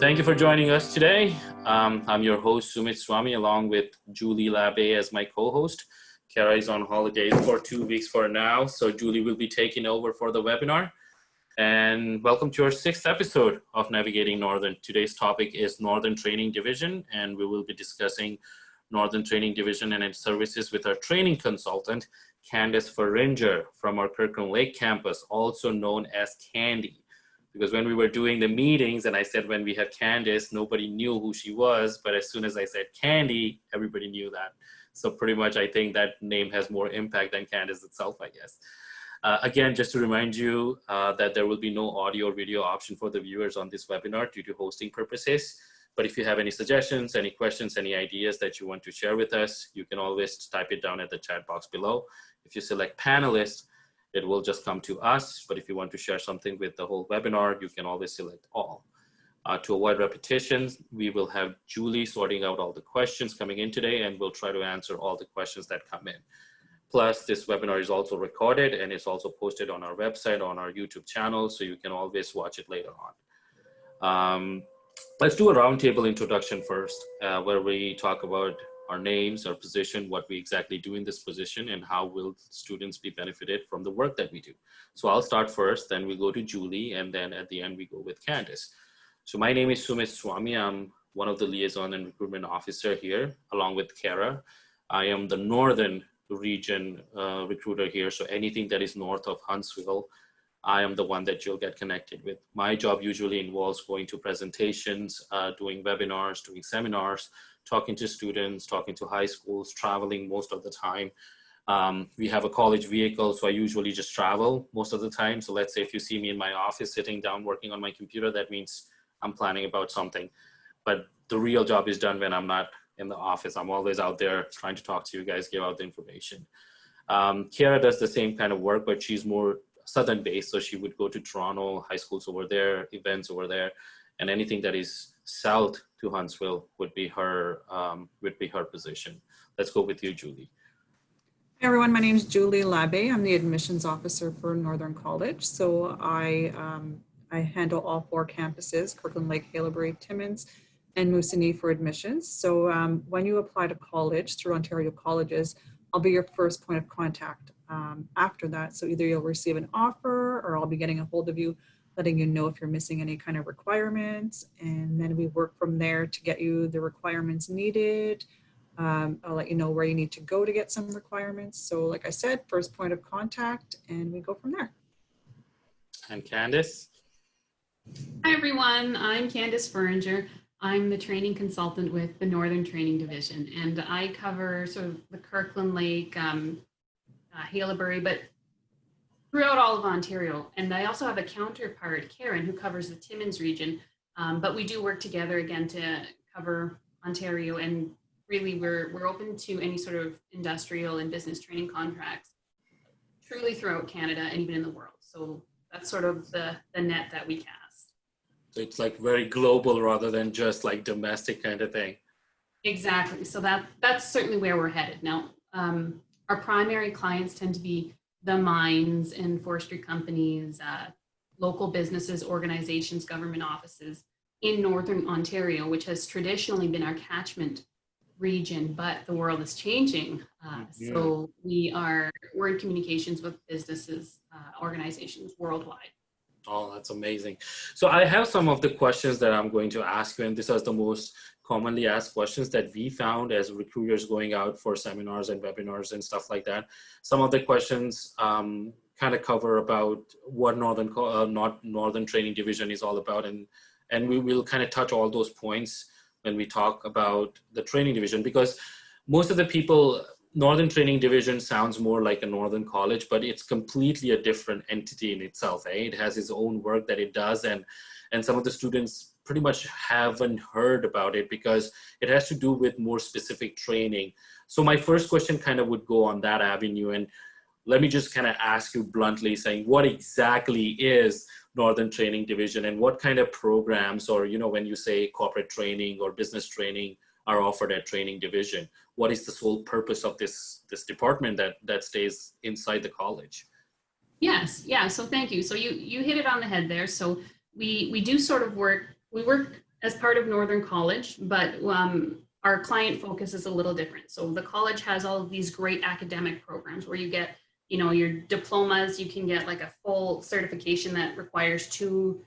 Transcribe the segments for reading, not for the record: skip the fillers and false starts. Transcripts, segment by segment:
Thank you for joining us today. I'm your host, Sumit Swami, along with Julie Labbe as my co-host. Kara is on holidays for 2 weeks for now, so Julie will be taking over for the webinar. And welcome to our 6th episode of Navigating Northern. Today's topic is Northern Training Division, and we will be discussing Northern Training Division and its services with our training consultant, Candice Faringer from our Kirkland Lake campus, also known as Candy. Because when we were doing the meetings and I said when we have Candice, nobody knew who she was, but as soon as I said Candy, everybody knew that. So pretty much I think that name has more impact than Candice itself, I guess. Again, just to remind you that there will be no audio or video option for the viewers on this webinar due to hosting purposes. But if you have any suggestions, any questions, any ideas that you want to share with us, you can always type it down at the chat box below. If you select panelists, it will just come to us. But if you want to share something with the whole webinar, you can always select all. To avoid repetitions, we will have Julie sorting out all the questions coming in today, and we'll try to answer all the questions that come in. Plus, this webinar is also recorded and it's also posted on our website, on our YouTube channel, so you can always watch it later on. Let's do a roundtable introduction first, where we talk about our names, our position, what we exactly do in this position, and how will students be benefited from the work that we do. So I'll start first, then we go to Julie, and then at the end we go with Candice. So my name is Sumit Swami. I'm one of the liaison and recruitment officer here, along with Kara. I am the Northern region recruiter here. So anything that is north of Huntsville, I am the one that you'll get connected with. My job usually involves going to presentations, doing webinars, doing seminars, talking to students, talking to high schools, traveling most of the time. We have a college vehicle, so I usually just travel most of the time. So let's say if you see me in my office sitting down working on my computer, that means I'm planning about something. But the real job is done when I'm not in the office. I'm always out there trying to talk to you guys, give out the information. Kara does the same kind of work, but she's more southern based. So she would go to Toronto, high schools over there, events over there, and anything that is south to Huntsville would be her position. Let's go with you, Julie. Hey everyone, my name is Julie Labbe. I'm the admissions officer for Northern College. So I handle all 4 campuses, Kirkland Lake, Haileybury, Timmins, and Moosonee for admissions. So when you apply to college through Ontario colleges, I'll be your first point of contact after that. So either you'll receive an offer or I'll be getting a hold of you, letting you know if you're missing any kind of requirements. And then we work from there to get you the requirements needed. I'll let you know where you need to go to get some requirements. So like I said, first point of contact, and we go from there. And Candice? Hi everyone, I'm Candice Faringer. I'm the training consultant with the Northern Training Division, and I cover sort of the Kirkland Lake, Haileybury, but throughout all of Ontario. And I also have a counterpart, Karen, who covers the Timmins region, but we do work together again to cover Ontario, and really we're open to any sort of industrial and business training contracts truly throughout Canada and even in the world. So that's sort of the net that we cast. So it's like very global rather than just like domestic kind of thing. Exactly. So that's certainly where we're headed. Now, our primary clients tend to be the mines and forestry companies, local businesses, organizations, government offices in Northern Ontario, which has traditionally been our catchment region, but the world is changing. So we're in communications with businesses, organizations worldwide. Oh, that's amazing. So I have some of the questions that I'm going to ask you, and these are the most commonly asked questions that we found as recruiters going out for seminars and webinars and stuff like that. Some of the questions kind of cover about what Northern Training Division is all about, and we will kind of touch all those points when we talk about the training division, because most of the people, Northern Training Division sounds more like a Northern college, but it's completely a different entity in itself. It has its own work that it does, and some of the students pretty much haven't heard about it because it has to do with more specific training. So my first question kind of would go on that avenue, and let me just kind of ask you bluntly, saying what exactly is Northern Training Division, and what kind of programs, or when you say corporate training or business training, are offered at Training Division? What is the sole purpose of this department that stays inside the college? Yes, yeah, so thank you. So you hit it on the head there. So we do sort of work as part of Northern College, but our client focus is a little different. So the college has all of these great academic programs where you get, your diplomas. You can get like a full certification that requires 2-3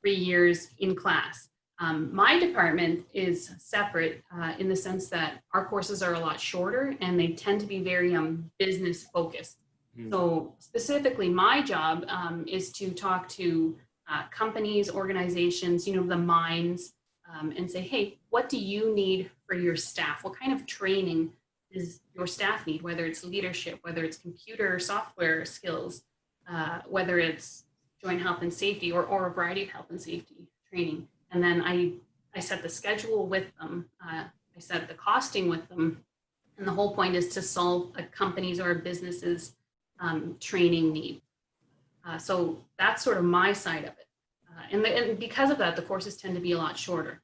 years in class. My department is separate in the sense that our courses are a lot shorter and they tend to be very business focused. So specifically, my job is to talk to companies, organizations, the mines, and say, hey, what do you need for your staff? What kind of training does your staff need, whether it's leadership, whether it's computer or software skills, whether it's joint health and safety or a variety of health and safety training. And then I set the schedule with them. I set the costing with them. And the whole point is to solve a company's or a business's training need. So that's sort of my side of it. And because of that, the courses tend to be a lot shorter.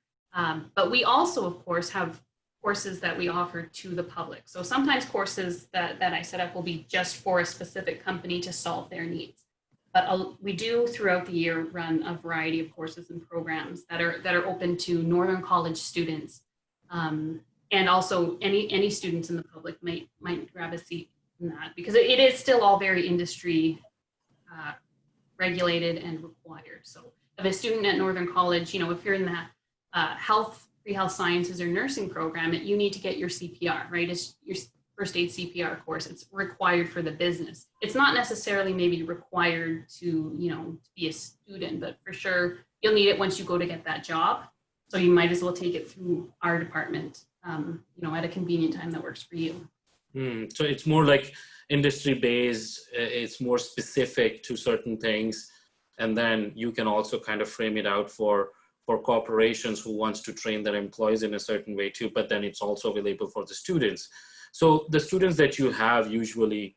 But we also, of course, have courses that we offer to the public. So sometimes courses that I set up will be just for a specific company to solve their needs. But we do throughout the year run a variety of courses and programs that are open to Northern College students. And also any students in the public might grab a seat in that, because it is still all very industry regulated and required. So if a student at Northern College, if you're in the pre-health sciences or nursing program, you need to get your CPR, right? It's your first aid CPR course. It's required for the business. It's not necessarily maybe required to be a student, but for sure you'll need it once you go to get that job. So you might as well take it through our department, at a convenient time that works for you. So it's more like industry based. It's more specific to certain things, and then you can also kind of frame it out for corporations who wants to train their employees in a certain way too. But then it's also available for the students. So the students that you have usually,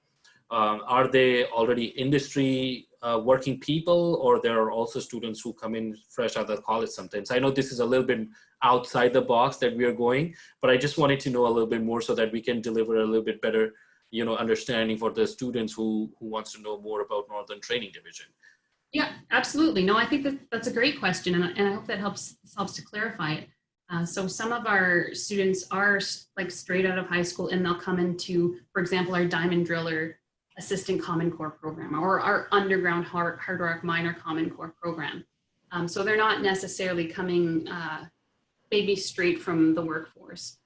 are they already industry working people, or there are also students who come in fresh out of college sometimes? I know this is a little bit outside the box that we are going, but I just wanted to know a little bit more so that we can deliver a little bit better, understanding for the students who wants to know more about Northern Training Division. Yeah, absolutely. No, I think that's a great question, and I hope that helps to clarify it. So some of our students are like straight out of high school, and they'll come into, for example, our Diamond Driller Assistant Common Core program, or our Underground Hard Rock Miner Common Core program. So they're not necessarily coming maybe straight from the workforce,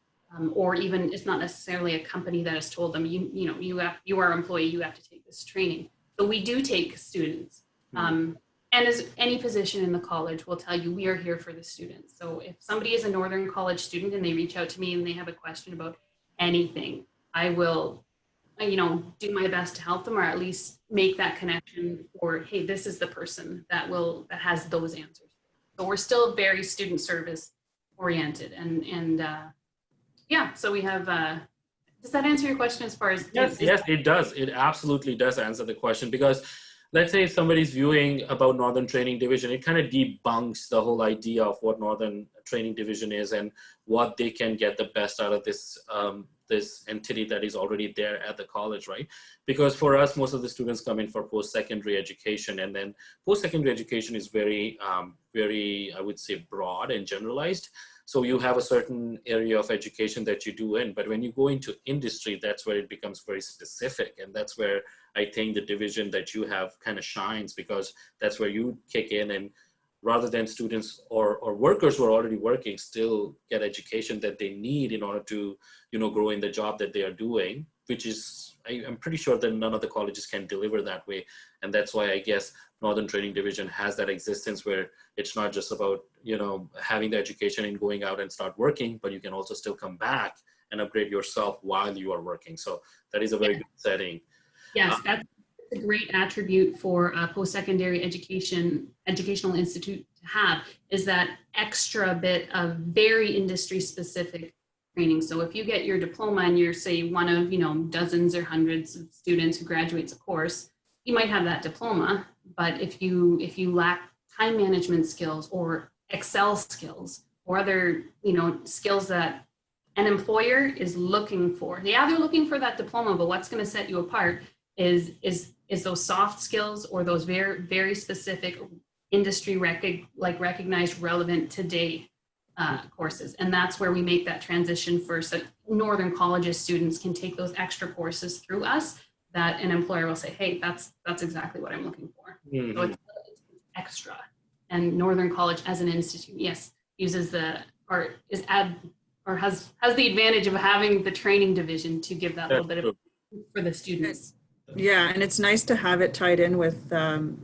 or even it's not necessarily a company that has told them, you are an employee, you have to take this training. So we do take students. And as any position in the college will tell you, we are here for the students. So if somebody is a Northern College student and they reach out to me and they have a question about anything, I will, do my best to help them, or at least make that connection for, hey, this is the person that has those answers. So we're still very student service oriented, and so we have, does that answer your question as far as? Yes, it does. It absolutely does answer the question, because let's say if somebody's viewing about Northern Training Division, it kind of debunks the whole idea of what Northern Training Division is and what they can get the best out of this this entity that is already there at the college, right? Because for us, most of the students come in for post-secondary education, and then post-secondary education is very, I would say, broad and generalized. So you have a certain area of education that you do in, but when you go into industry, that's where it becomes very specific. And that's where I think the division that you have kind of shines, because that's where you kick in, and rather than students or workers who are already working still get education that they need in order to, grow in the job that they are doing, which is, I'm pretty sure that none of the colleges can deliver that way. And that's why I guess Northern Training Division has that existence, where it's not just about, having the education and going out and start working, but you can also still come back and upgrade yourself while you are working. So that is a very good setting. Yes, that's a great attribute for a post-secondary educational institute to have, is that extra bit of very industry specific training. So if you get your diploma and you're, say, one of dozens or hundreds of students who graduates a course, you might have that diploma, but if you lack time management skills or Excel skills or other skills that an employer is looking for, they're looking for that diploma, but what's going to set you apart is those soft skills, or those very, very specific industry recognized relevant today courses. And that's where we make that transition for so Northern Colleges students can take those extra courses through us that an employer will say, hey, that's exactly what I'm looking for. Mhm. So it's extra. And Northern College as an institute, yes, uses or has the advantage of having the training division to give that little bit of for the students. Yeah, and it's nice to have it tied in with,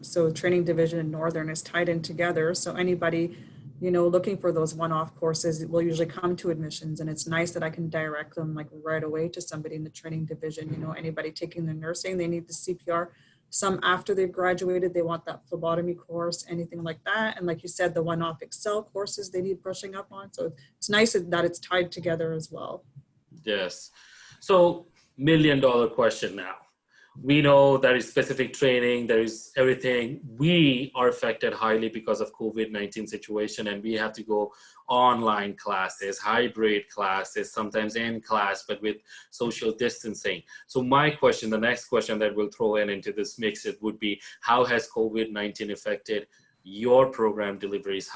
so training division and Northern is tied in together. So anybody, looking for those one-off courses will usually come to admissions, and it's nice that I can direct them like right away to somebody in the training division. Anybody taking the nursing, they need the CPR. Some after they've graduated, they want that phlebotomy course, anything like that. And like you said, the one-off Excel courses they need brushing up on. So it's nice that it's tied together as well. Yes. So $1 million question now. We know there is specific training, there is everything. We are affected highly because of COVID-19 situation, and we have to go online classes, hybrid classes, sometimes in class, but with social distancing. So my question, the next question that we'll throw into this mix, it would be, how has COVID-19 affected your program deliveries?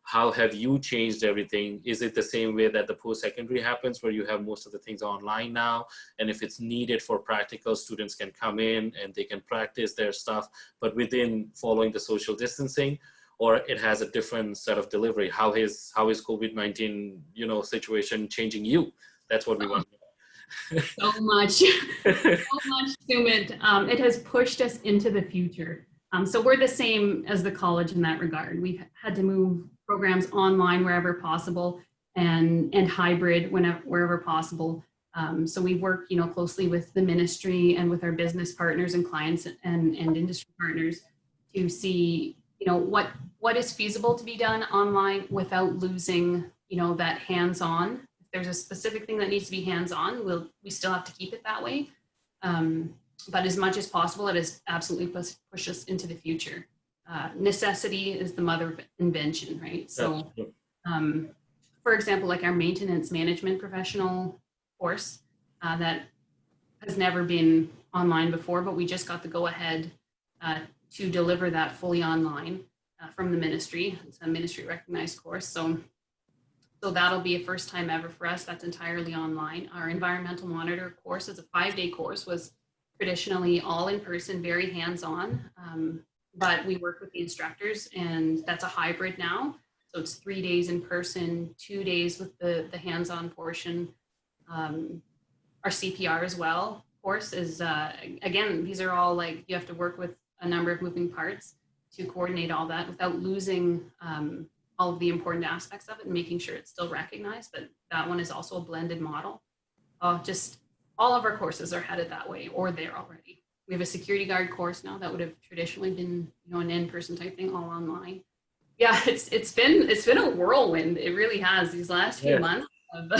How have you changed everything? Is it the same way that the post-secondary happens, where you have most of the things online now? And if it's needed for practical, students can come in and they can practice their stuff, but within following the social distancing, or it has a different set of delivery? How is COVID-19, situation changing you? That's what we want to know. So much, Sumit. It has pushed us into the future. So we're the same as the college in that regard. We've had to move programs online wherever possible, and hybrid wherever possible. So we work, closely with the ministry and with our business partners and clients and industry partners to see, what is feasible to be done online without losing, that hands-on. If there's a specific thing that needs to be hands-on, we still have to keep it that way. But as much as possible, it has absolutely pushed us into the future. Necessity is the mother of invention, right? So, for example, like our maintenance management professional course that has never been online before, but we just got the go-ahead to deliver that fully online from the ministry. It's a ministry recognized course. So that'll be a first time ever for us. That's entirely online. Our environmental monitor course is a 5-day course, was traditionally all in person, very hands-on, but we work with the instructors, and that's a hybrid now. So it's 3 days in person, 2 days with the hands-on portion. Our CPR as well course is, again, these are all like, you have to work with a number of moving parts to coordinate all that without losing all of the important aspects of it and making sure it's still recognized. But that one is also a blended model. Just all of our courses are headed that way, or they're already. We have a security guard course now that would have traditionally been, an in-person type thing, all online. Yeah, it's been a whirlwind. It really has. These last few months of,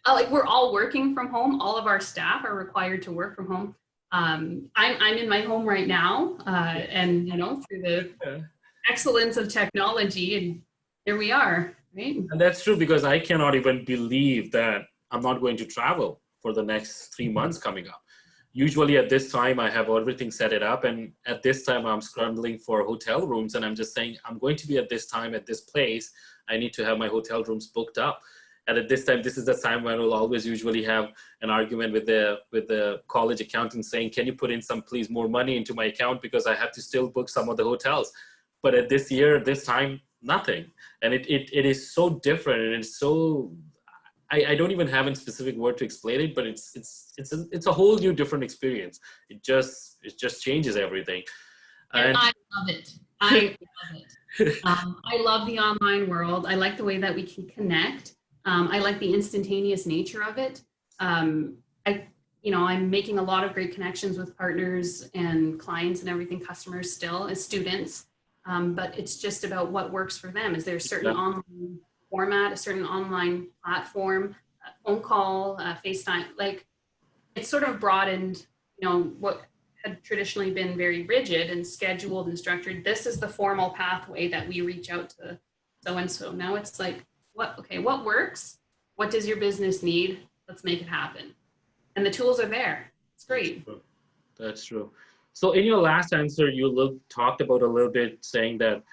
like, we're all working from home. All of our staff are required to work from home. I'm in my home right now, and through the excellence of technology, and here we are, right? And that's true, because I cannot even believe that I'm not going to travel for the next 3 months coming up. Usually at this time, I have everything set it up, and at this time I'm scrambling for hotel rooms, and I'm just saying, I'm going to be at this time at this place. I need to have my hotel rooms booked up. And at this time, this is the time when we'll always usually have an argument with the college accountant saying, can you put in please more money into my account, because I have to still book some of the hotels. But at this time, nothing. And it is so different, and it's so, I don't even have a specific word to explain it, but it's a whole new different experience. It just changes everything. And I love it. I love it. I love the online world. I like the way that we can connect. I like the instantaneous nature of it. I'm making a lot of great connections with partners and clients and everything, customers still as students. But it's just about what works for them. Is there a certain online format, a certain online platform, phone call, FaceTime? Like, it's sort of broadened, what had traditionally been very rigid and scheduled and structured. This is the formal pathway that we reach out to so-and-so. Now it's like, what works? What does your business need? Let's make it happen. And the tools are there. It's great. That's true. So in your last answer, you talked about a little bit saying that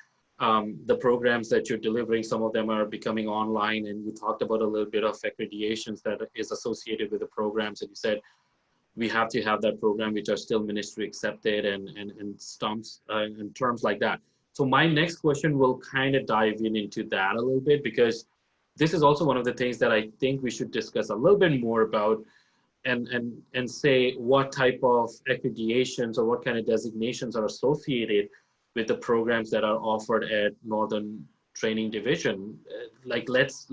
the programs that you're delivering, some of them are becoming online, and you talked about a little bit of accreditations that is associated with the programs, and you said we have to have that program which are still ministry accepted and stumps and terms like that. So my next question will kind of dive into that a little bit, because this is also one of the things that I think we should discuss a little bit more about, and say what type of accreditations or what kind of designations are associated with the programs that are offered at Northern Training Division. Like let's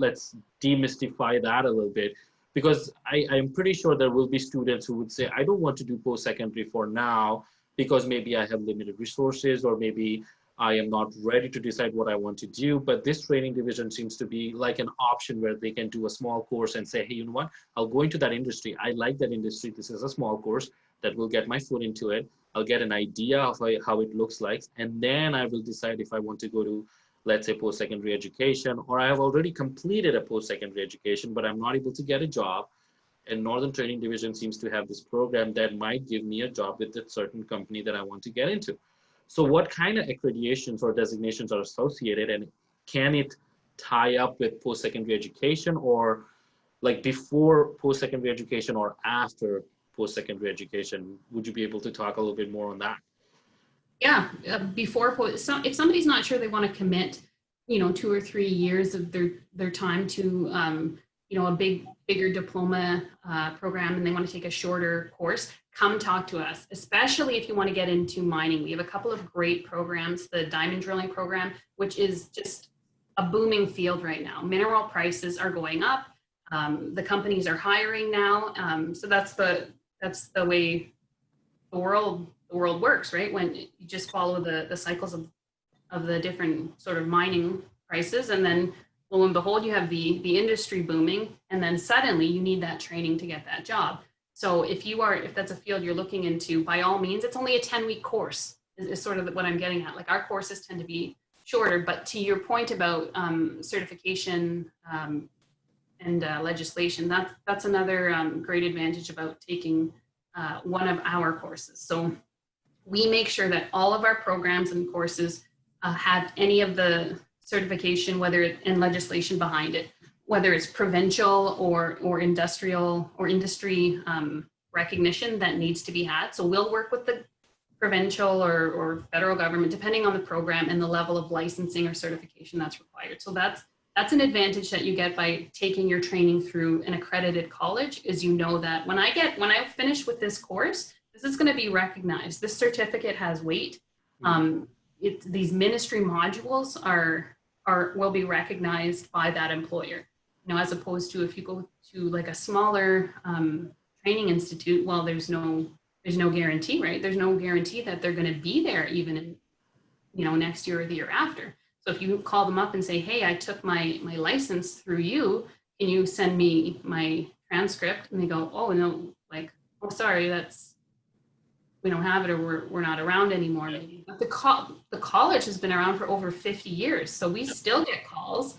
demystify that a little bit, because I'm pretty sure there will be students who would say, I don't want to do post-secondary for now because maybe I have limited resources, or maybe I am not ready to decide what I want to do. But this training division seems to be like an option where they can do a small course and say, hey, you know what, I'll go into that industry. I like that industry. This is a small course that will get my foot into it. I'll get an idea of how it looks like. And then I will decide if I want to go to, let's say, post-secondary education, or I have already completed a post-secondary education, but I'm not able to get a job. And Northern Training Division seems to have this program that might give me a job with a certain company that I want to get into. So what kind of accreditations or designations are associated, and can it tie up with post-secondary education, or like before post-secondary education or after post-secondary education? Would you be able to talk a little bit more on that? Yeah, so if somebody's not sure they want to commit, 2 or 3 years of their time to, a bigger diploma program, and they want to take a shorter course, come talk to us, especially if you want to get into mining. We have a couple of great programs, the diamond drilling program, which is just a booming field right now. Mineral prices are going up. The companies are hiring now. So that's the way the world works, right? When you just follow the cycles of the different sort of mining prices, and then lo and behold, you have the industry booming, and then suddenly you need that training to get that job. So if that's a field you're looking into, by all means, it's only a 10-week course is sort of what I'm getting at. Like, our courses tend to be shorter, but to your point about certification and legislation, that's another great advantage about taking one of our courses. So we make sure that all of our programs and courses have any of the certification, and legislation behind it, whether it's provincial or industrial or industry recognition that needs to be had. So we'll work with the provincial or federal government, depending on the program and the level of licensing or certification that's required. So that's an advantage that you get by taking your training through an accredited college, is that when I finish with this course, this is going to be recognized. This certificate has weight. These ministry modules will be recognized by that employer. As opposed to if you go to like a smaller training institute, well, there's no guarantee, right? There's no guarantee that they're going to be there even in, next year or the year after. So if you call them up and say, hey, I took my license through you, can you send me my transcript? And they go, oh, no, like, oh, sorry, we don't have it, or we're not around anymore. Maybe. But the college has been around for over 50 years. So we still get calls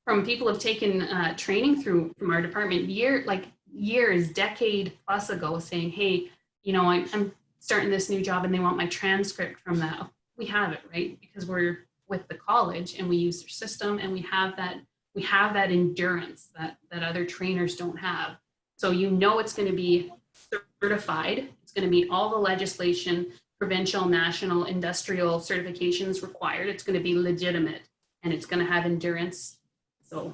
from people who have taken training from our department years, decade plus ago, saying, hey, I'm starting this new job and they want my transcript from that. We have it, right? Because we're with the college and we use their system, and we have that endurance that other trainers don't have. So it's going to be certified. It's going to meet all the legislation, provincial, national, industrial certifications required. It's going to be legitimate, and it's going to have endurance. So,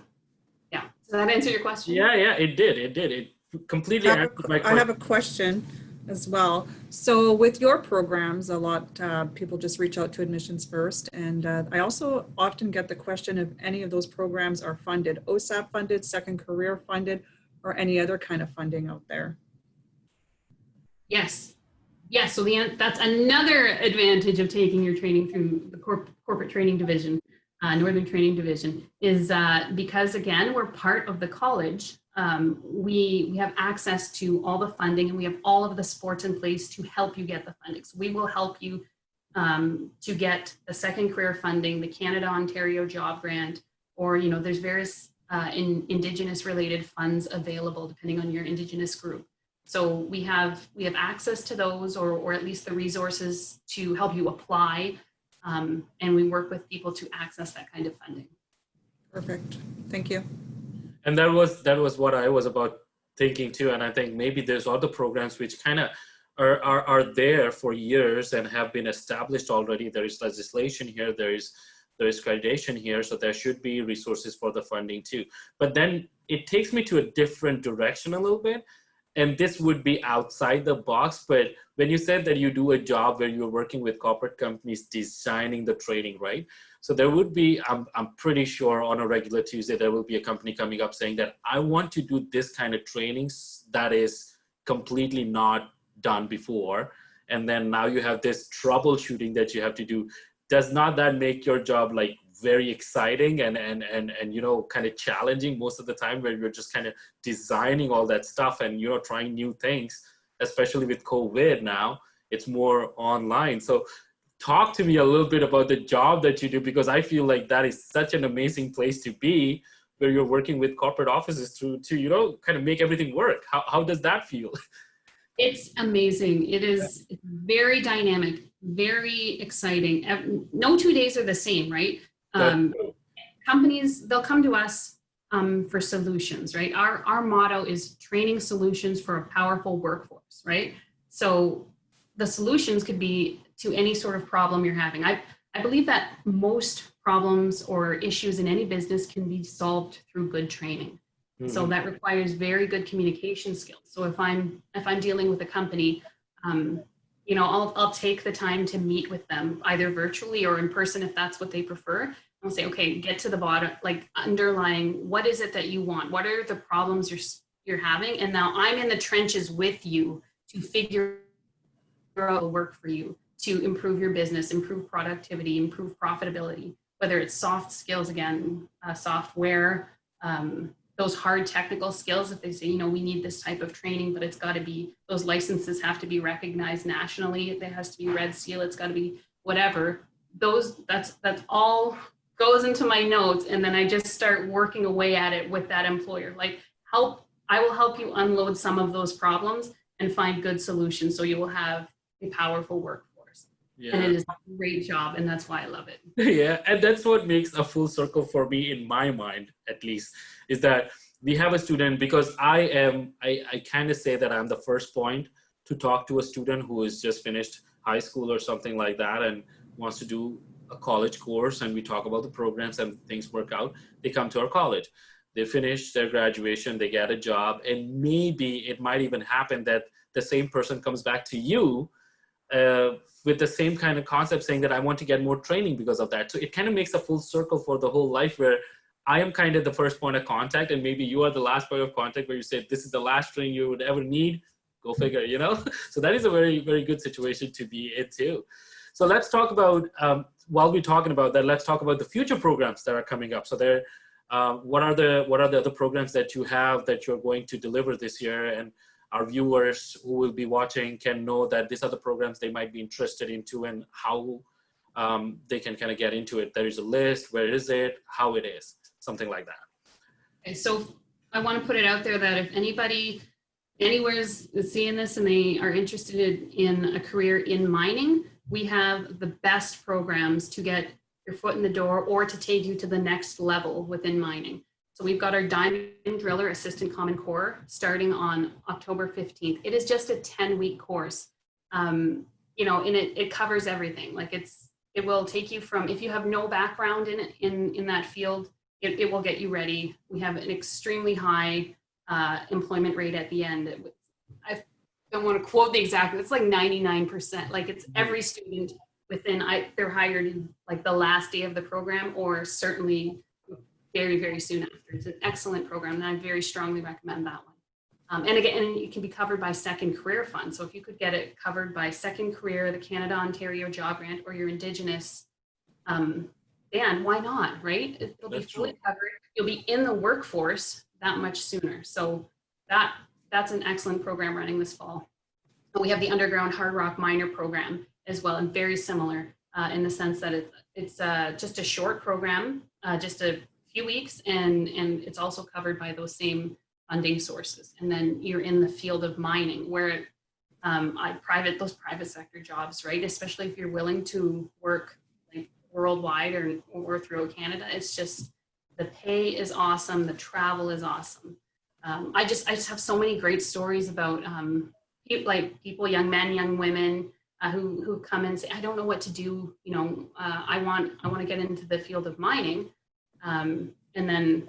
yeah. Does that answer your question? Yeah, it did. It completely answered my question. I have a question as well. So with your programs, a lot people just reach out to admissions first. And I also often get the question if any of those programs are funded, OSAP funded, second career funded, or any other kind of funding out there. Yes. So that's another advantage of taking your training through the corporate training division, Northern Training Division, is because, again, we're part of the college. We have access to all the funding, and we have all of the supports in place to help you get the funding. So we will help you to get the second career funding, the Canada Ontario Job Grant, or there's various Indigenous related funds available depending on your Indigenous group. So we have access to those, or at least the resources to help you apply And we work with people to access that kind of funding. Perfect. Thank you. And that was what I was about thinking too. And I think maybe there's other programs which kind of are there for years and have been established already. There is legislation here, there is accreditation here, so there should be resources for the funding too. But then it takes me to a different direction a little bit. And this would be outside the box, but when you said that you do a job where you're working with corporate companies designing the training, right? So there would be, I'm pretty sure on a regular Tuesday, there will be a company coming up saying that I want to do this kind of trainings that is completely not done before. And then now you have this troubleshooting that you have to do. Does not that make your job like very exciting and you know, kind of challenging most of the time, where you're just kind of designing all that stuff and, you know, trying new things, especially with COVID now, it's more online. So talk to me a little bit about the job that you do, because I feel like that is such an amazing place to be, where you're working with corporate offices to you know, kind of make everything work. How does that feel? It's amazing. It is very dynamic, very exciting. No 2 days are the same, right? Companies, they'll come to us for solutions, right? Our motto is training solutions for a powerful workforce, right? So the solutions could be to any sort of problem you're having. I believe that most problems or issues in any business can be solved through good training. So that requires very good communication skills. So if I'm dealing with a company, you know, I'll take the time to meet with them either virtually or in person if that's what they prefer. I'll say, okay, get to the bottom, like underlying, what is it that you want? What are the problems you're having? And now I'm in the trenches with you to figure out the work for you to improve your business, improve productivity, improve profitability, whether it's soft skills, again, software, those hard technical skills. If they say, you know, we need this type of training, but it's got to be, those licenses have to be recognized nationally. There has to be Red Seal. It's got to be whatever. That's all goes into my notes. And then I just start working away at it with that employer. Like I will help you unload some of those problems and find good solutions. So you will have a powerful workforce. Yeah. And it is a great job. And that's why I love it. Yeah. And that's what makes a full circle for me, in my mind, at least, is that we have a student, because I kind of say that I'm the first point to talk to a student who has just finished high school or something like that and wants to do a college course, and we talk about the programs and things work out. They come to our college, they finish their graduation, they get a job, and maybe it might even happen that the same person comes back to you with the same kind of concept, saying that I want to get more training because of that. So it kind of makes a full circle for the whole life, where I am kind of the first point of contact, and maybe you are the last point of contact, where you say, this is the last training you would ever need. Go figure, you know? So that is a very, very good situation to be in too. So let's talk about, while we're talking about that, let's talk about the future programs that are coming up. So there, what are the other programs that you have that you're going to deliver this year? And our viewers who will be watching can know that these are the programs they might be interested into, and how they can kind of get into it. There is a list, where is it, how it is, something like that. Okay, so I want to put it out there that if anybody anywhere is seeing this and they are interested in a career in mining, we have the best programs to get your foot in the door or to take you to the next level within mining. So we've got our Diamond Driller Assistant Common Core starting on October 15th. It is just a 10-week course. You know, and it covers everything. Like it will take you from, if you have no background in that field, it will get you ready. We have an extremely high employment rate at the end. I don't want to quote the exact, it's like 99%. Like it's every student within, they're hired in like the last day of the program, or certainly very, very soon after. It's an excellent program, and I very strongly recommend that one. And again, it can be covered by Second Career Fund. So if you could get it covered by Second Career, the Canada Ontario Job Grant, or your Indigenous band, why not, right? It'll be fully covered. You'll be in the workforce that much sooner. So that's an excellent program running this fall. We have the Underground Hard Rock Miner program as well, and very similar in the sense that it's just a short program, just a few weeks, and it's also covered by those same funding sources. And then you're in the field of mining, where those private sector jobs, right? Especially if you're willing to work like worldwide or throughout Canada. It's just the pay is awesome, the travel is awesome. I just have so many great stories about people, young men, young women who come and say, I don't know what to do. I want to get into the field of mining. And then,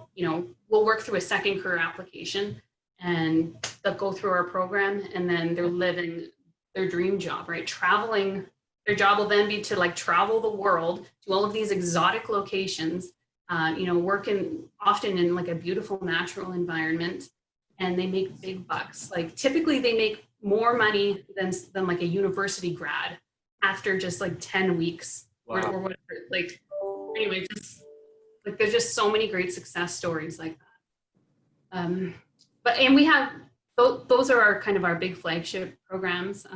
we'll work through a second career application and they'll go through our program and then they're living their dream job, right? Traveling, their job will then be to like travel the world to all of these exotic locations, working often in like a beautiful natural environment, and they make big bucks. Like typically they make more money than like a university grad after just like 10 weeks. Wow. or whatever. Like, anyway, just like there's just so many great success stories like that. And we have, those are our kind of our big flagship programs.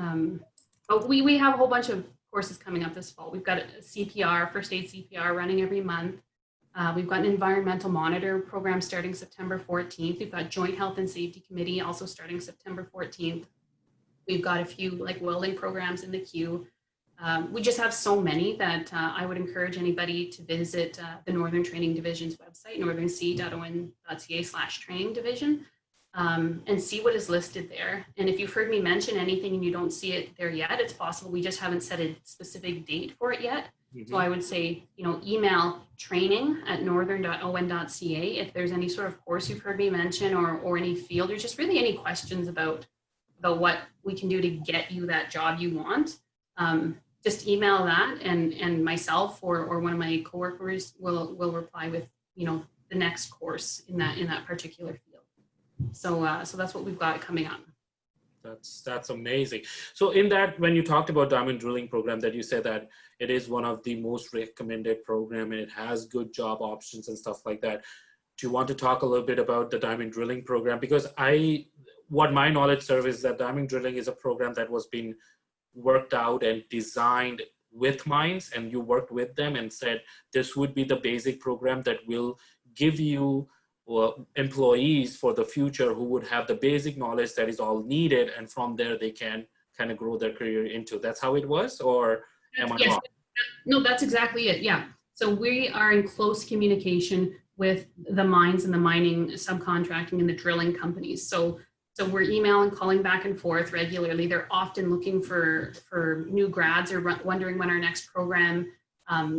But we have a whole bunch of courses coming up this fall. We've got a CPR, first aid CPR running every month. We've got an environmental monitor program starting September 14th. We've got joint health and safety committee also starting September 14th. We've got a few like welding programs in the queue. We just have so many that I would encourage anybody to visit the Northern Training Division's website, northernc.on.ca/training division, and see what is listed there. And if you've heard me mention anything and you don't see it there yet, it's possible we just haven't set a specific date for it yet. Mm-hmm. So I would say, email training@northern.on.ca if there's any sort of course you've heard me mention or any field or just really any questions about what we can do to get you that job you want. Just email that and myself or one of my coworkers will reply with, the next course in that particular field. So that's what we've got coming up. That's amazing. So in that, when you talked about diamond drilling program, that you said that it is one of the most recommended program and it has good job options and stuff like that. Do you want to talk a little bit about the diamond drilling program? Because what my knowledge serves is that diamond drilling is a program that was being worked out and designed with mines, and you worked with them and said this would be the basic program that will give you employees for the future who would have the basic knowledge that is all needed, and from there they can kind of grow their career into. That's how it was, or am I wrong? No, that's exactly it. Yeah. So we are in close communication with the mines and the mining subcontracting and the drilling companies. So we're emailing, calling back and forth regularly. They're often looking for new grads or wondering when our next program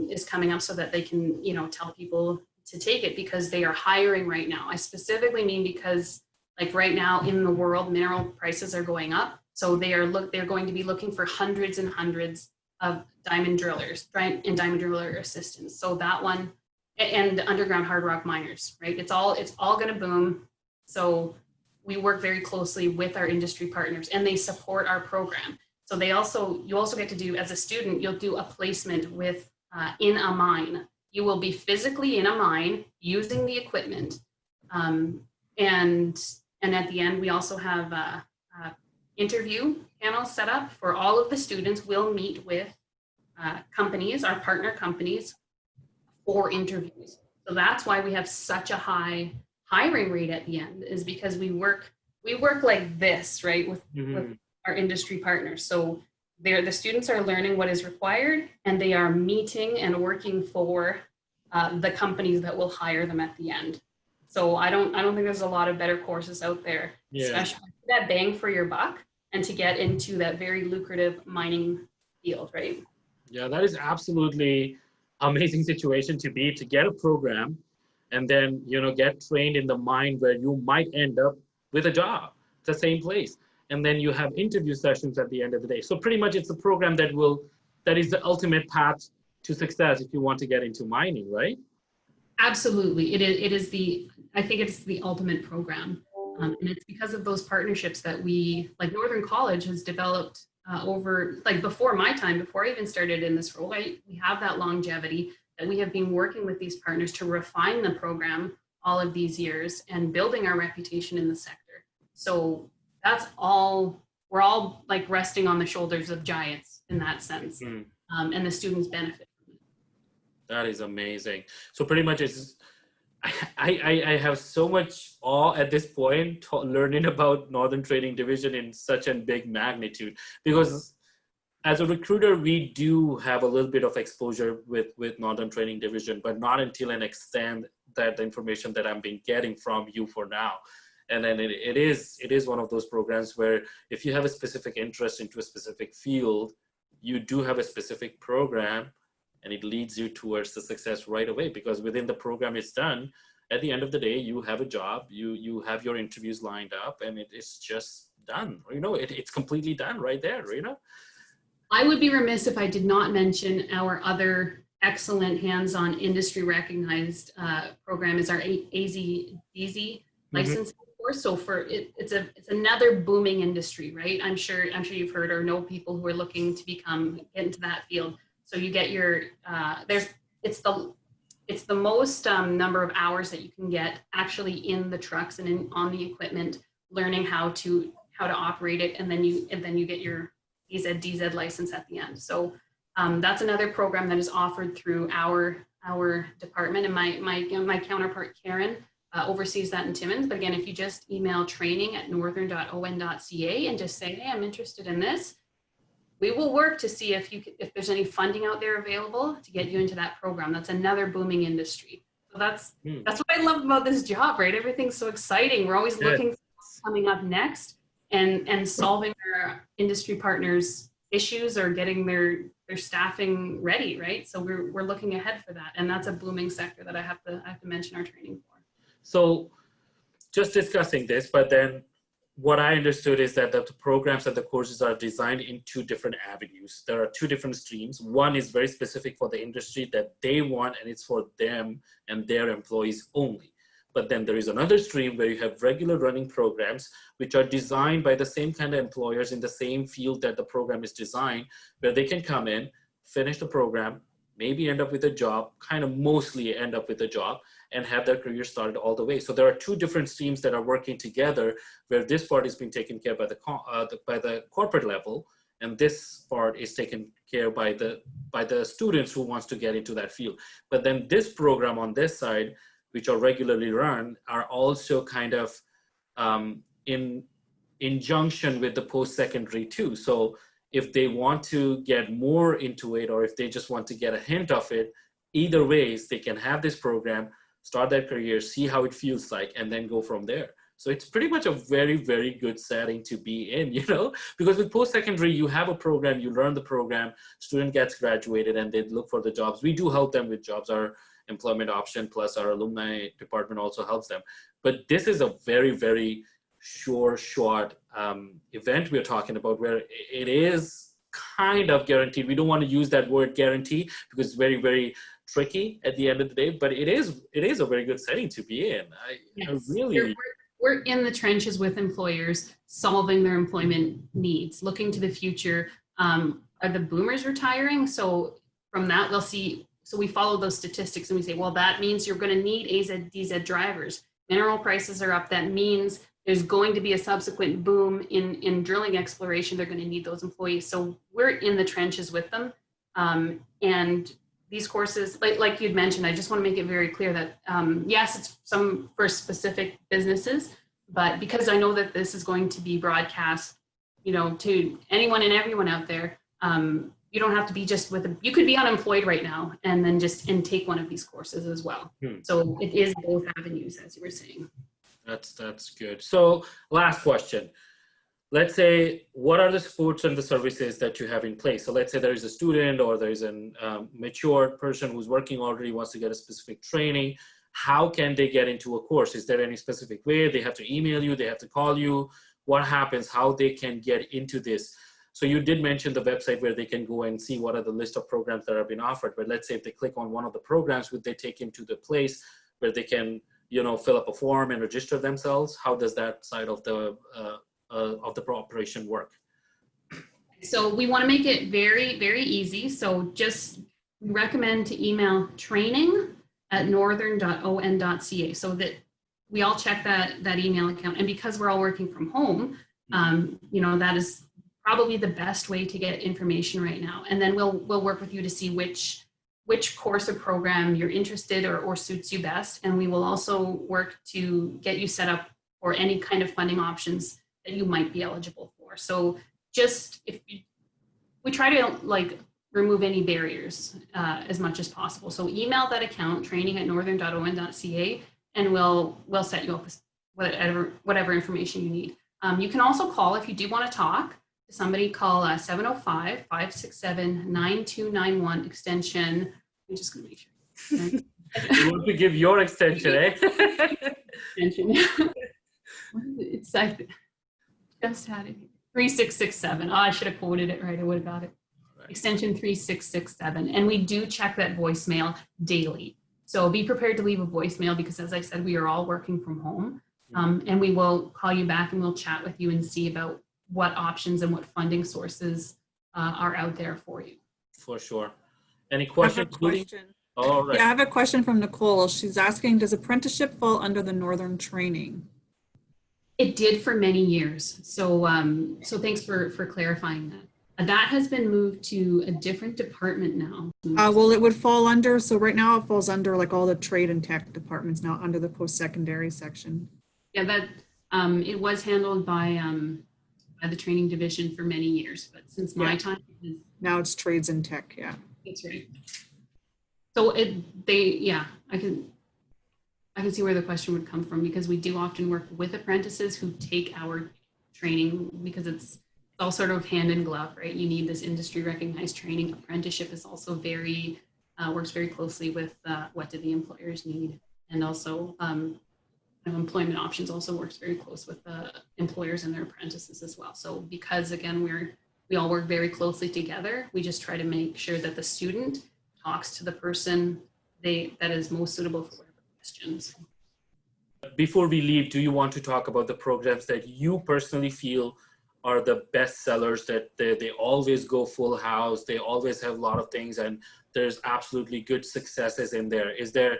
is coming up so that they can, tell people to take it because they are hiring right now. I specifically mean because like right now in the world, mineral prices are going up. So they're going to be looking for hundreds and hundreds of diamond drillers and diamond driller assistants. So that one, and underground hard rock miners, right? It's all going to boom. So we work very closely with our industry partners and they support our program. So you also get to do, as a student, you'll do a placement with in a mine. You will be physically in a mine using the equipment. And at the end, we also have a interview panel set up for all of the students. We'll meet with companies, our partner companies, for interviews. So that's why we have such a high hiring rate at the end, is because we work like this, right, with our industry partners. So the students are learning what is required and they are meeting and working for the companies that will hire them at the end. So I don't think there's a lot of better courses out there, especially that bang for your buck and to get into that very lucrative mining field, right? Yeah, that is absolutely amazing situation to get a program and then, get trained in the mine where you might end up with a job, the same place. And then you have interview sessions at the end of the day. So pretty much it's a program that is the ultimate path to success if you want to get into mining, right? Absolutely. I think it's the ultimate program. And it's because of those partnerships that like Northern College has developed over, like before my time, before I even started in this role, right? We have that longevity that we have been working with these partners to refine the program all of these years and building our reputation in the sector. So that's all, we're all like resting on the shoulders of giants in that sense. And the students benefit from it. That is amazing. So pretty much I have so much awe at this point learning about Northern Training Division in such a big magnitude, because as a recruiter, we do have a little bit of exposure with Northern Training Division, but not until an extent that the information that I'm been getting from you for now. And then it is one of those programs where if you have a specific interest into a specific field, you do have a specific program, and it leads you towards the success right away, because within the program it's done, at the end of the day, you have a job, you have your interviews lined up, and it's just done. It's completely done right there, I would be remiss if I did not mention our other excellent hands-on industry recognized program is our AZDZ licensing course. So it's another booming industry, right? I'm sure you've heard or know people who are looking to get into that field. So you get your it's the most number of hours that you can get actually in the trucks and on the equipment, learning how to operate it, and then you get your DZ license at the end. So that's another program that is offered through our department, and my counterpart Karen oversees that in Timmins. But again, if you just email training@northern.on.ca and just say, hey, I'm interested in this, we will work to see if there's any funding out there available to get you into that program. That's another booming industry. So that's what I love about this job, right? Everything's so exciting. We're always looking for what's coming up next and solving our industry partners' issues or getting their staffing ready, right? So we're looking ahead for that, and that's a booming sector that I have to mention our training for. So just discussing this, but then what I understood is that the programs and the courses are designed in two different avenues. There are two different streams. One is very specific for the industry that they want, and it's for them and their employees only. But then there is another stream where you have regular running programs, which are designed by the same kind of employers in the same field that the program is designed, where they can come in, finish the program, maybe end up with a job, kind of mostly end up with a job, and have their career started all the way. So there are two different streams that are working together, where this part is being taken care by the corporate level, and this part is taken care by the students who wants to get into that field. But then this program on this side, which are regularly run, are also kind of in junction with the post-secondary too. So if they want to get more into it, or if they just want to get a hint of it, either ways, they can have this program, start their career, see how it feels like, and then go from there. So it's pretty much a very, very good setting to be in, because with post-secondary, you have a program, you learn the program, student gets graduated, and they look for the jobs. We do help them with jobs. Our employment option plus our alumni department also helps them. But this is a very, very short event we're talking about, where it is kind of guaranteed. We don't want to use that word guarantee because it's very, very tricky at the end of the day, but it is a very good setting to be in. We're in the trenches with employers, solving their employment needs, looking to the future. Are the boomers retiring? So from that, they'll see. So we follow those statistics and we say, well, that means you're going to need AZ/DZ drivers. Mineral prices are up. That means there's going to be a subsequent boom in drilling exploration. They're going to need those employees. So we're in the trenches with them. And these courses, like you'd mentioned, I just want to make it very clear that, yes, it's some for specific businesses, but because I know that this is going to be broadcast, to anyone and everyone out there, you don't have to be just you could be unemployed right now and then take one of these courses as well. So it is both avenues, as you were saying. That's good. So last question. Let's say, what are the supports and the services that you have in place? So let's say there is a student or there is a mature person who's working already, wants to get a specific training. How can they get into a course? Is there any specific way? They have to email you, they have to call you? What happens? How they can get into this? So you did mention the website where they can go and see what are the list of programs that are being offered. But let's say if they click on one of the programs, would they take them to the place where they can, fill up a form and register themselves? How does that side of the operation work? So we want to make it very, very easy. So just recommend to email training@northern.on.ca so that we all check that email account. And because we're all working from home, that is probably the best way to get information right now. And then we'll work with you to see which course or program you're interested or suits you best. And we will also work to get you set up for any kind of funding options that you might be eligible for. So just we try to like remove any barriers as much as possible. So email that account, training@northern.on.ca, and we'll set you up with whatever information you need. You can also call if you do want to talk to somebody. Call 705-567-9291 extension. I'm just going to make sure. You want to give your extension, eh? Extension. It's I just had it. 3667. Oh, I should have quoted it right. I would have got it. Right. Extension 3667. And we do check that voicemail daily. So be prepared to leave a voicemail because, as I said, we are all working from home. And we will call you back and we'll chat with you and see about what options and what funding sources are out there for you. For sure. Any questions? All right. Yeah, I have a question from Nicole. She's asking, does apprenticeship fall under the Northern training? It did for many years. So thanks for clarifying that. That has been moved to a different department now. Well, it would fall under, so right now it falls under like all the trade and tech departments now under the post-secondary section. Yeah, that it was handled by the training division for many years, but since my time, now it's trades and tech. Yeah, that's right. So I can see where the question would come from because we do often work with apprentices who take our training because it's all sort of hand in glove, right? You need this industry recognized training. Apprenticeship is also works very closely with what do the employers need, and also employment options also works very close with the employers and their apprentices as well. So because again, we all work very closely together, we just try to make sure that the student talks to the person that is most suitable for whatever questions. Before we leave, do you want to talk about the programs that you personally feel are the best sellers, that they always go full house, they always have a lot of things, and there's absolutely good successes in there? Is there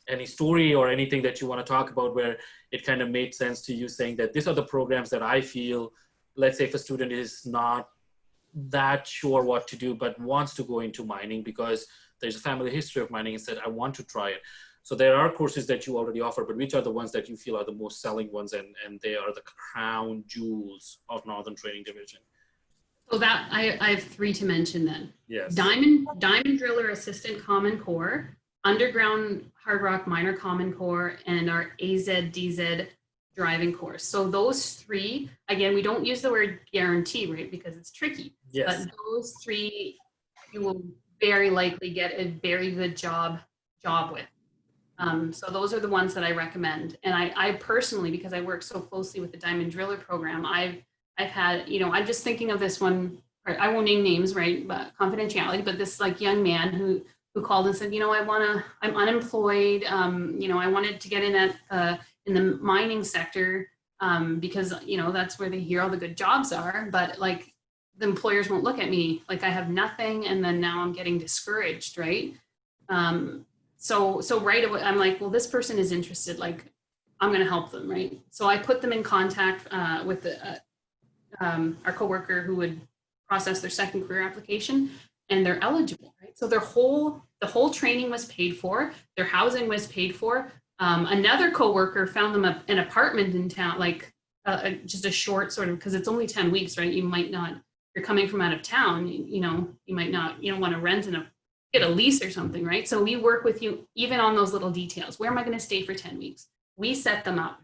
any story or anything that you want to talk about where it kind of made sense to you, saying that these are the programs that I feel, let's say if a student is not that sure what to do but wants to go into mining because there's a family history of mining and said, I want to try it. So there are courses that you already offer, but which are the ones that you feel are the most selling ones and they are the crown jewels of Northern Training Division? So that I have three to mention then. Yes. Diamond Driller Assistant Common Core, Underground Hard Rock Miner Common Core, and our AZDZ driving course. So those three, again, we don't use the word guarantee, right? Because it's tricky. Yes. But those three, you will very likely get a very good job with. So those are the ones that I recommend. And I personally, because I work so closely with the Diamond Driller program, I've had, I'm just thinking of this one, I won't name names, right? But confidentiality, but this like young man who called and said, I'm unemployed. I wanted to get in in the mining sector because, that's where they hear all the good jobs are. But like the employers won't look at me like I have nothing. And then now I'm getting discouraged, right? So right away, I'm like, well, this person is interested, like I'm going to help them, right? So I put them in contact with our coworker who would process their second career application, and they're eligible, right? So the whole training was paid for, their housing was paid for. Another coworker found them an apartment in town, like just a short sort of, because it's only 10 weeks, right? You might not, you're coming from out of town, you might not, you don't want to rent and get a lease or something, right? So we work with you even on those little details. Where am I going to stay for 10 weeks? We set them up.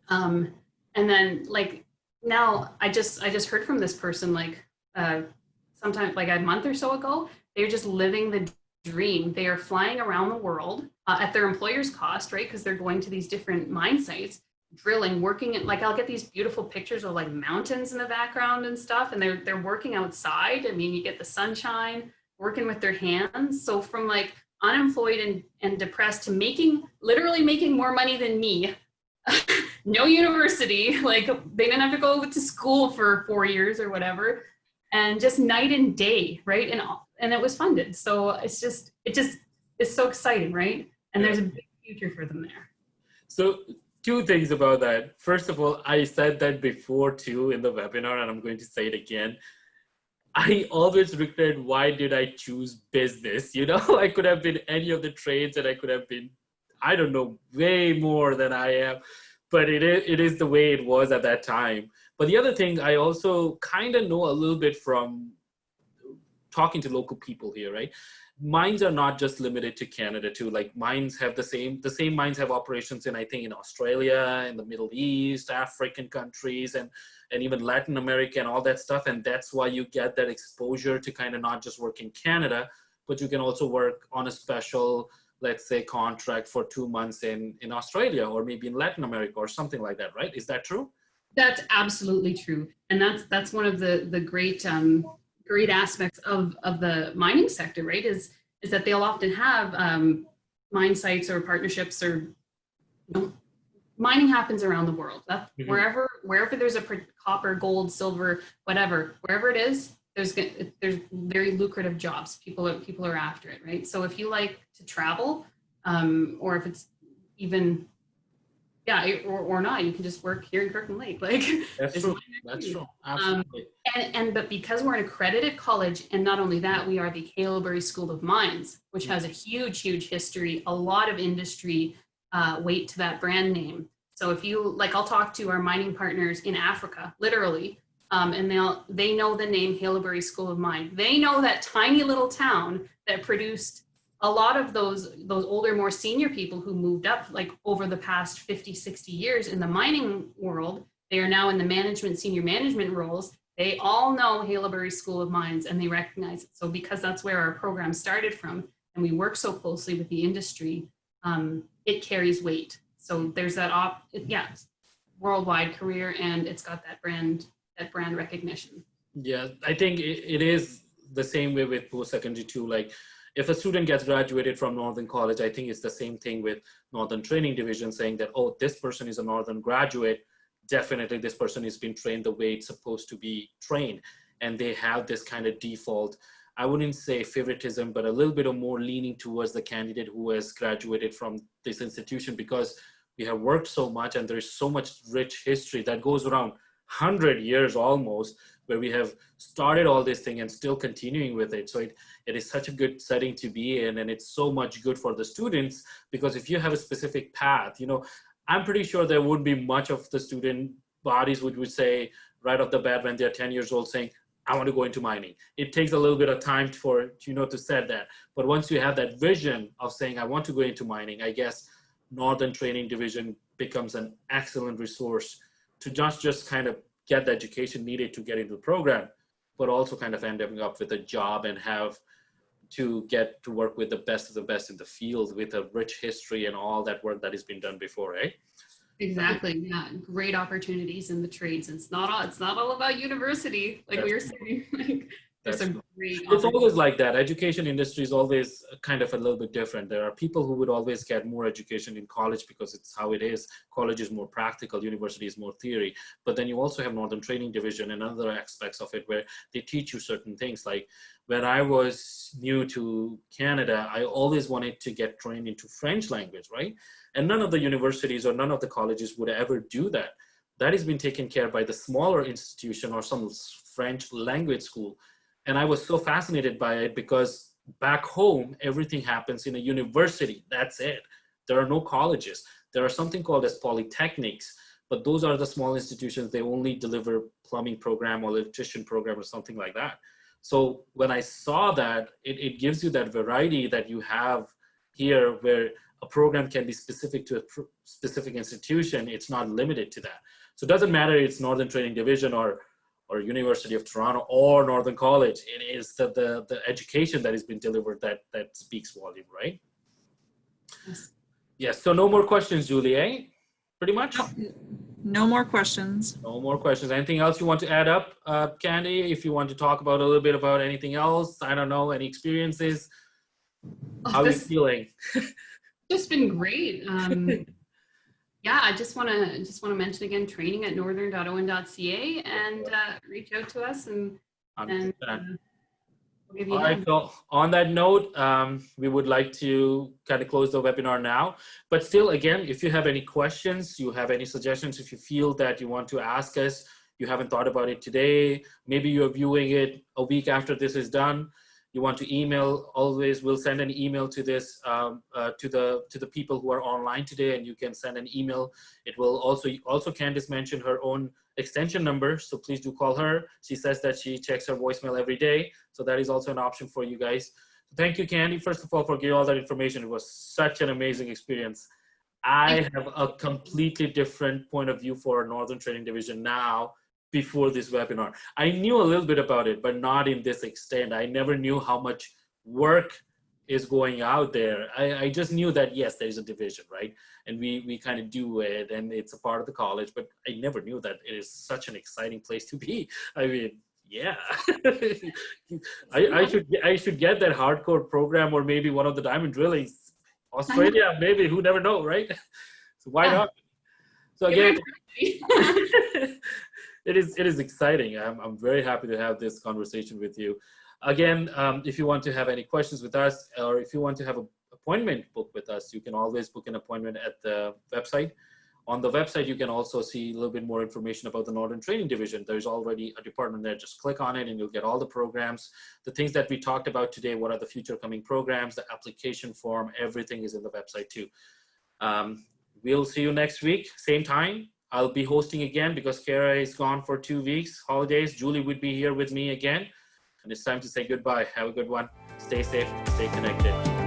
And then like now I just heard from this person like sometime like a month or so ago, they're just living the dream. They are flying around the world at their employer's cost, right? Because they're going to these different mine sites, drilling, working at, like I'll get these beautiful pictures of like mountains in the background and stuff. And they're working outside. I mean, you get the sunshine, working with their hands. So from like unemployed and depressed to literally making more money than me, no university, like they didn't have to go to school for 4 years or whatever, and just night and day, right? And it was funded. So it's so exciting, right? And there's a big future for them there. So two things about that. First of all, I said that before too in the webinar, and I'm going to say it again. I always regret, why did I choose business? I could have been any of the trades, and I could have been, I don't know, way more than I am, but it is the way it was at that time. But the other thing, I also kind of know a little bit from talking to local people here, right? Mines are not just limited to Canada too. Like mines have the same mines have operations in, I think, in Australia, in the Middle East, African countries, and even Latin America and all that stuff. And that's why you get that exposure to kind of not just work in Canada, but you can also work on a special, let's say, contract for 2 months in Australia or maybe in Latin America or something like that, right? Is that true? That's absolutely true. And that's one of the great aspects of the mining sector, right? Is that they'll often have mine sites or partnerships, or mining happens around the world. That wherever there's a copper, gold, silver, whatever, wherever it is, there's very lucrative jobs. People are after it, right? So if you like to travel, or if it's even or not, you can just work here in Kirkland Lake. Like that's true. That's true. Absolutely. But because we're an accredited college, and not only that, we are the Haileybury School of Mines, which has a huge history, a lot of industry weight to that brand name. So if you like, I'll talk to our mining partners in Africa, literally, and they know the name Haileybury School of Mine. They know that tiny little town that produced a lot of those older, more senior people who moved up like over the past 50, 60 years in the mining world. They are now in the senior management roles. They all know Haileybury School of Mines and they recognize it. So because that's where our program started from, and we work so closely with the industry, it carries weight. So there's that worldwide career, and it's got that brand recognition. Yeah, I think it is the same way with post-secondary too. Like, if a student gets graduated from Northern College, I think it's the same thing with Northern Training Division, saying that, oh, this person is a Northern graduate. Definitely this person has been trained the way it's supposed to be trained. And they have this kind of default, I wouldn't say favoritism, but a little bit of more leaning towards the candidate who has graduated from this institution, because we have worked so much and there's so much rich history that goes around 100 years almost, where we have started all this thing and still continuing with it. So it is such a good setting to be in, and it's so much good for the students, because if you have a specific path, I'm pretty sure there wouldn't be much of the student bodies which would say right off the bat when they're 10 years old saying, I want to go into mining. It takes a little bit of time to set that. But once you have that vision of saying, I want to go into mining, I guess Northern Training Division becomes an excellent resource to just kind of get the education needed to get into the program, but also kind of ending up with a job and have to get to work with the best of the best in the field with a rich history and all that work that has been done before, eh? Exactly. Yeah, great opportunities in the trades. It's not all about university, like we were saying. Like, there's some great. It's always like that. Education industry is always kind of a little bit different. There are people who would always get more education in college because it's how it is. College is more practical, university is more theory. But then you also have Northern Training Division and other aspects of it where they teach you certain things. Like when I was new to Canada, I always wanted to get trained into French language, right? And none of the universities or none of the colleges would ever do that. That has been taken care of by the smaller institution or some French language school. And I was so fascinated by it because back home, everything happens in a university. That's it. There are no colleges. There are something called as polytechnics, but those are the small institutions. They only deliver plumbing program or electrician program or something like that. So when I saw that, it gives you that variety that you have here where a program can be specific to a specific institution. It's not limited to that. So it doesn't matter if it's Northern Training Division or University of Toronto or Northern College. It is the education that has been delivered that speaks volume, right? Yes. So no more questions, Julie, eh? Pretty much? No more questions. No more questions. Anything else you want to add up, Candy? If you want to talk about a little bit about anything else, I don't know, any experiences? How are you feeling? Just been great. Yeah, I just want to mention again, training at northern.on.ca, and reach out to us and we'll give you. All right, so on that note, we would like to kind of close the webinar now. But still, again, if you have any questions, you have any suggestions, if you feel that you want to ask us, you haven't thought about it today, maybe you're viewing it a week after this is done, you want to email, always we'll send an email to this to the people who are online today, and you can send an email. It will also Candice mentioned her own extension number, so please do call her. She says that she checks her voicemail every day, so that is also an option for you guys. Thank you, Candy, first of all, for giving all that information. It was such an amazing experience. I have a completely different point of view for Northern Training Division now before this webinar. I knew a little bit about it, but not in this extent. I never knew how much work is going out there. I just knew that, yes, there's a division, right? And we kind of do it, and it's a part of the college, but I never knew that it is such an exciting place to be. I mean, yeah. I should get that hardcore program, or maybe one of the diamond drillings. Australia, maybe, who never know, right? So why not? So again, it is exciting. I'm very happy to have this conversation with you. Again, if you want to have any questions with us, or if you want to have an appointment booked with us, you can always book an appointment at the website. On the website, you can also see a little bit more information about the Northern Training Division. There's already a department there. Just click on it and you'll get all the programs. The things that we talked about today, what are the future coming programs, the application form, everything is in the website too. We'll see you next week, same time. I'll be hosting again because Kara is gone for 2 weeks, holidays. Julie would be here with me again. And it's time to say goodbye. Have a good one. Stay safe, stay connected.